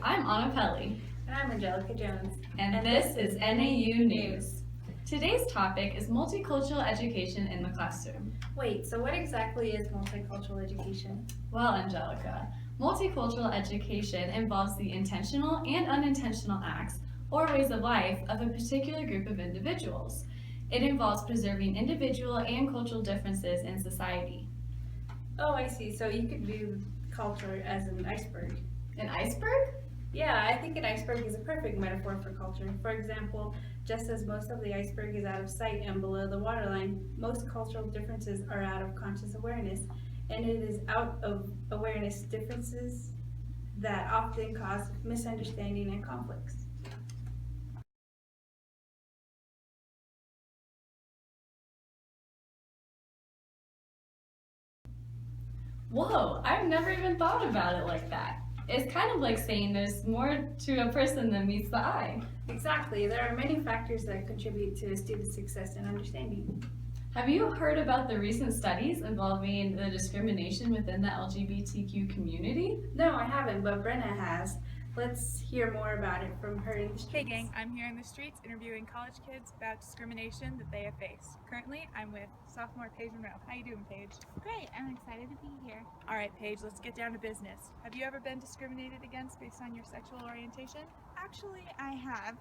I'm Anna Pelley. And I'm Angelica Jones. And this is NAU News. Today's topic is multicultural education in the classroom. Wait, so what exactly is multicultural education? Well, Angelica, multicultural education involves the intentional and unintentional acts or ways of life of a particular group of individuals. It involves preserving individual and cultural differences in society. Oh, I see. So you could view culture as an iceberg. An iceberg? Yeah, I think an iceberg is a perfect metaphor for culture. For example, just as most of the iceberg is out of sight and below the waterline, most cultural differences are out of conscious awareness, and it is out of awareness differences that often cause misunderstanding and conflicts. Whoa, I've never even thought about it like that. It's kind of like saying there's more to a person than meets the eye. Exactly. There are many factors that contribute to a student's success and understanding. Have you heard about the recent studies involving the discrimination within the LGBTQ community? No, I haven't, but Brenna has. Let's hear more about it from her in the streets. Hey gang, I'm here in the streets interviewing college kids about discrimination that they have faced. Currently, I'm with sophomore Paige Monroe. How you doing, Paige? Great, I'm excited to be here. All right, Paige, let's get down to business. Have you ever been discriminated against based on your sexual orientation? Actually, I have.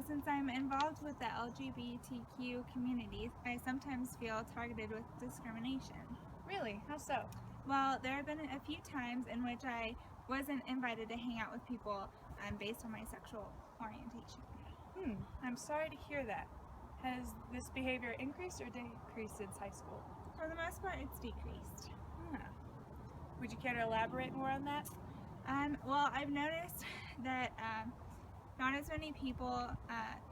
Since I'm involved with the LGBTQ community, I sometimes feel targeted with discrimination. Really? How so? Well, there have been a few times in which I wasn't invited to hang out with people based on my sexual orientation. I'm sorry to hear that. Has this behavior increased or decreased since high school? For the most part, it's decreased. Would you care to elaborate more on that? Well, I've noticed that not as many people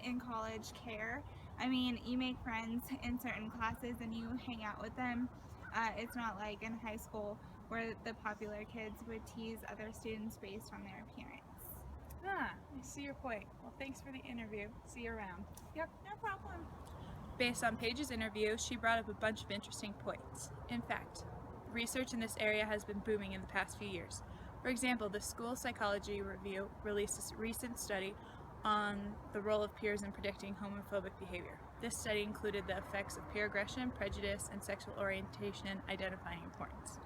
in college care. I mean, you make friends in certain classes and you hang out with them. It's not like in high school where the popular kids would tease other students based on their appearance. I see your point. Well, thanks for the interview. See you around. Yep, no problem. Based on Paige's interview, she brought up a bunch of interesting points. In fact, research in this area has been booming in the past few years. For example, the School Psychology Review released a recent study on the role of peers in predicting homophobic behavior. This study included the effects of peer aggression, prejudice, and sexual orientation identifying importance.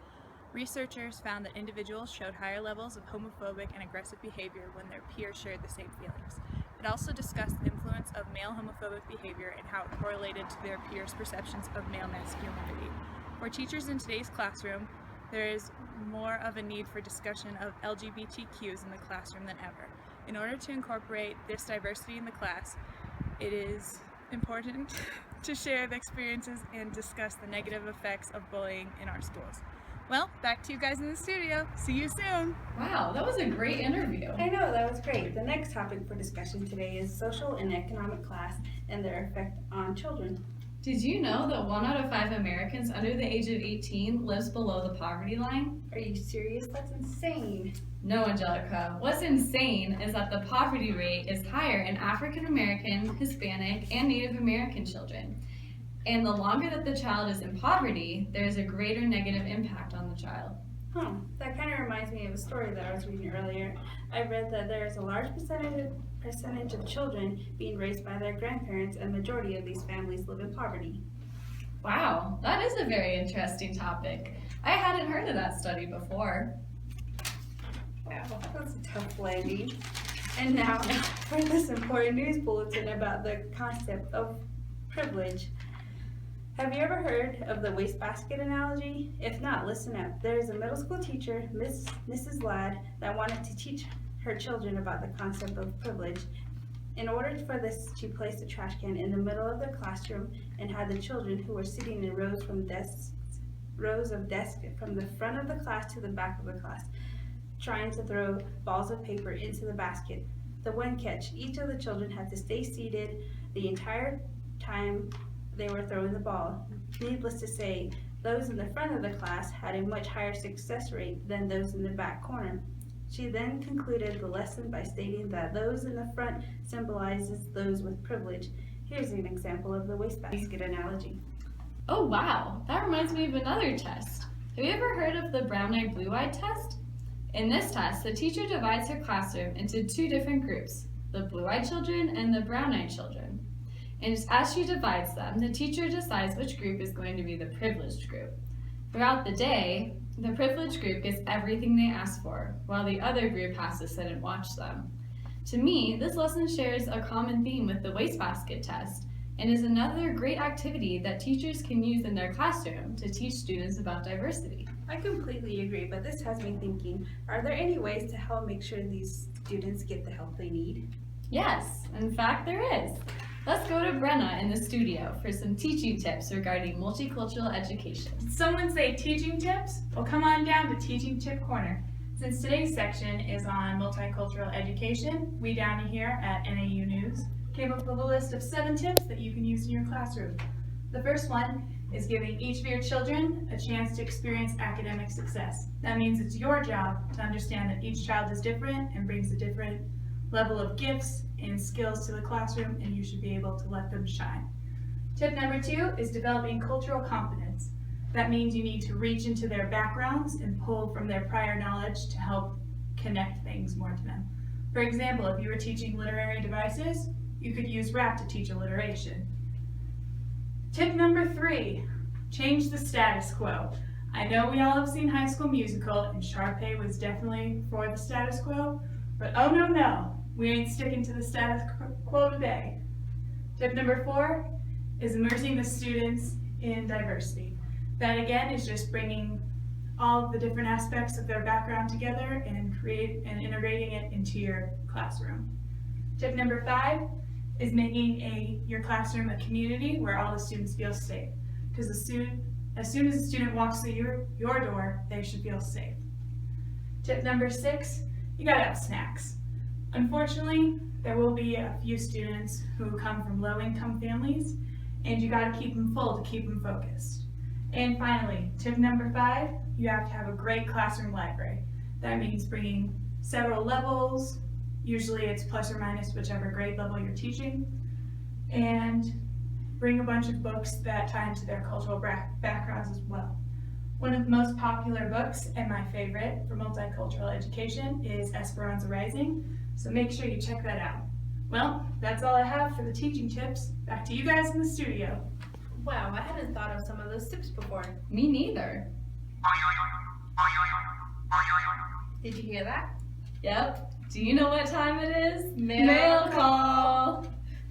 Researchers found that individuals showed higher levels of homophobic and aggressive behavior when their peers shared the same feelings. It also discussed the influence of male homophobic behavior and how it correlated to their peers' perceptions of male masculinity. For teachers in today's classroom, there is more of a need for discussion of LGBTQs in the classroom than ever. In order to incorporate this diversity in the class, it is important to share the experiences and discuss the negative effects of bullying in our schools. Well, back to you guys in the studio. See you soon. Wow, that was a great interview. I know, that was great. The next topic for discussion today is social and economic class and their effect on children. Did you know that 1 out of 5 Americans under the age of 18 lives below the poverty line? Are you serious? That's insane. No, Angelica. What's insane is that the poverty rate is higher in African American, Hispanic, and Native American children. And the longer that the child is in poverty, there is a greater negative impact on the child. That kind of reminds me of a story that I was reading earlier. I read that there is a large percentage of children being raised by their grandparents, and the majority of these families live in poverty. Wow, that is a very interesting topic. I hadn't heard of that study before. Wow, that's a tough landing. And now for this important news bulletin about the concept of privilege. Have you ever heard of the wastebasket analogy? If not, listen up. There is a middle school teacher, Mrs. Ladd, that wanted to teach her children about the concept of privilege. In order for this, she placed a trash can in the middle of the classroom and had the children, who were sitting in rows of desks from the front of the class to the back of the class, trying to throw balls of paper into the basket. The one catch, each of the children had to stay seated the entire time they were throwing the ball. Needless to say, those in the front of the class had a much higher success rate than those in the back corner. She then concluded the lesson by stating that those in the front symbolizes those with privilege. Here's an example of the wastebasket analogy. Oh wow, that reminds me of another test. Have you ever heard of the brown-eyed, blue-eyed test? In this test, the teacher divides her classroom into two different groups, the blue-eyed children and the brown-eyed children. And as she divides them, the teacher decides which group is going to be the privileged group. Throughout the day, the privileged group gets everything they ask for, while the other group has to sit and watch them. To me, this lesson shares a common theme with the wastebasket test and is another great activity that teachers can use in their classroom to teach students about diversity. I completely agree, but this has me thinking, are there any ways to help make sure these students get the help they need? Yes, in fact there is. Let's go to Brenna in the studio for some teaching tips regarding multicultural education. Someone say teaching tips? Well, come on down to Teaching Tip Corner. Since today's section is on multicultural education, we down here at NAU News came up with a list of 7 tips that you can use in your classroom. The first one is giving each of your children a chance to experience academic success. That means it's your job to understand that each child is different and brings a different level of gifts and skills to the classroom, and you should be able to let them shine. Tip number 2 is developing cultural competence. That means you need to reach into their backgrounds and pull from their prior knowledge to help connect things more to them. For example, if you were teaching literary devices, you could use rap to teach alliteration. Tip number 3, change the status quo. I know we all have seen High School Musical, and Sharpay was definitely for the status quo, but oh no, we ain't sticking to the status quo today. Tip number 4 is immersing the students in diversity. That again is just bringing all of the different aspects of their background together and integrating it into your classroom. Tip number 5 is making your classroom a community where all the students feel safe. Because as soon as a student walks through your door, they should feel safe. Tip number 6, you gotta have snacks. Unfortunately, there will be a few students who come from low-income families, and you gotta keep them full to keep them focused. And finally, tip number 5, you have to have a great classroom library. That means bringing several levels, usually it's plus or minus whichever grade level you're teaching, and bring a bunch of books that tie into their cultural backgrounds as well. One of the most popular books, and my favorite for multicultural education, is Esperanza Rising, so make sure you check that out. Well, that's all I have for the teaching tips. Back to you guys in the studio. Wow, I hadn't thought of some of those tips before. Me neither. Did you hear that? Yep. Do you know what time it is? Mail call!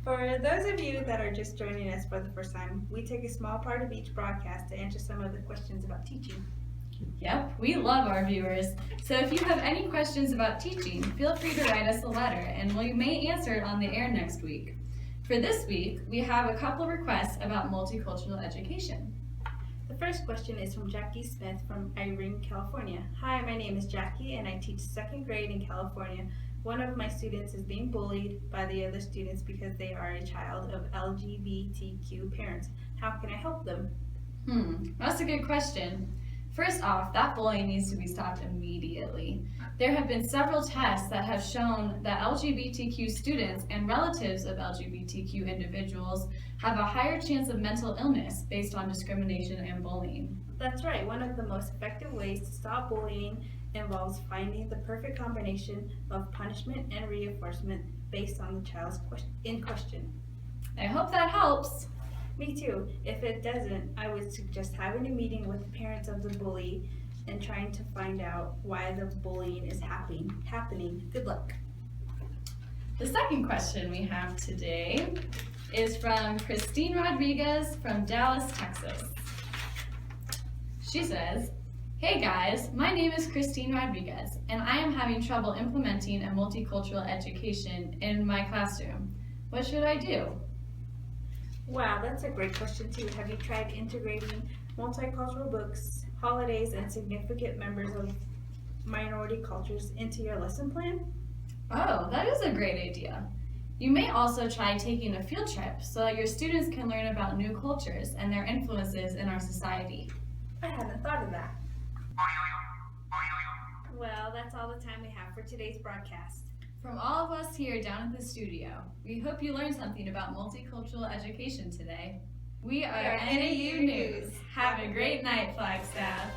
For those of you that are just joining us for the first time, we take a small part of each broadcast to answer some of the questions about teaching. Yep, we love our viewers. So if you have any questions about teaching, feel free to write us a letter and we may answer it on the air next week. For this week, we have a couple requests about multicultural education. The first question is from Jackie Smith from Irene, California. Hi, my name is Jackie and I teach 2nd grade in California. One of my students is being bullied by the other students because they are a child of LGBTQ parents. How can I help them? That's a good question. First off, that bullying needs to be stopped immediately. There have been several tests that have shown that LGBTQ students and relatives of LGBTQ individuals have a higher chance of mental illness based on discrimination and bullying. That's right. One of the most effective ways to stop bullying involves finding the perfect combination of punishment and reinforcement based on the child in question. I hope that helps. Me too. If it doesn't, I would suggest having a meeting with the parents of the bully and trying to find out why the bullying is happening. Good luck. The second question we have today is from Christine Rodriguez from Dallas, Texas. She says, "Hey guys, my name is Christine Rodriguez and I am having trouble implementing a multicultural education in my classroom. What should I do?" Wow, that's a great question too. Have you tried integrating multicultural books, holidays, and significant members of minority cultures into your lesson plan? Oh, that is a great idea. You may also try taking a field trip so that your students can learn about new cultures and their influences in our society. I hadn't thought of that. Well, that's all the time we have for today's broadcast. From all of us here down at the studio, we hope you learned something about multicultural education today. We are NAU News. Have a great night, Flagstaff.